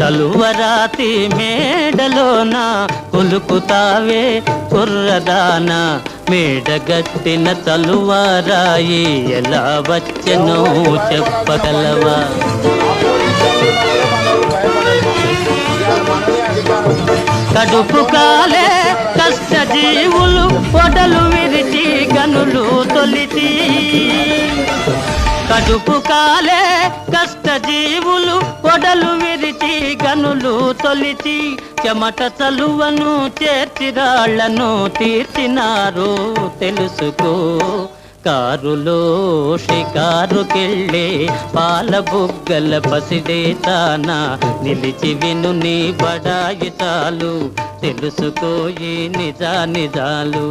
కలువరాతి మేడలోన కొలుకుతావే కుర్రదాన మేడగట్టిన తలువారాయి ఎలా వచ్చెనో చెప్పగలవా? కడుపు కాలే కష్టజీవులు పొడలు విరిచి గనులు తొలిచి, కడుపు కాలే కష్టజీవులు పొడలు విరిచి గనులు తొలిచి, చెమట చలువను చేర్చిరాళ్లను తీర్చినారు తెలుసుకో. కారులో షికారుకెళ్ళే పాల బుగ్గల పసిడే తానా నిలిచి విను నీ బడాయి చాలు తెలుసుకోయి నిజాలు.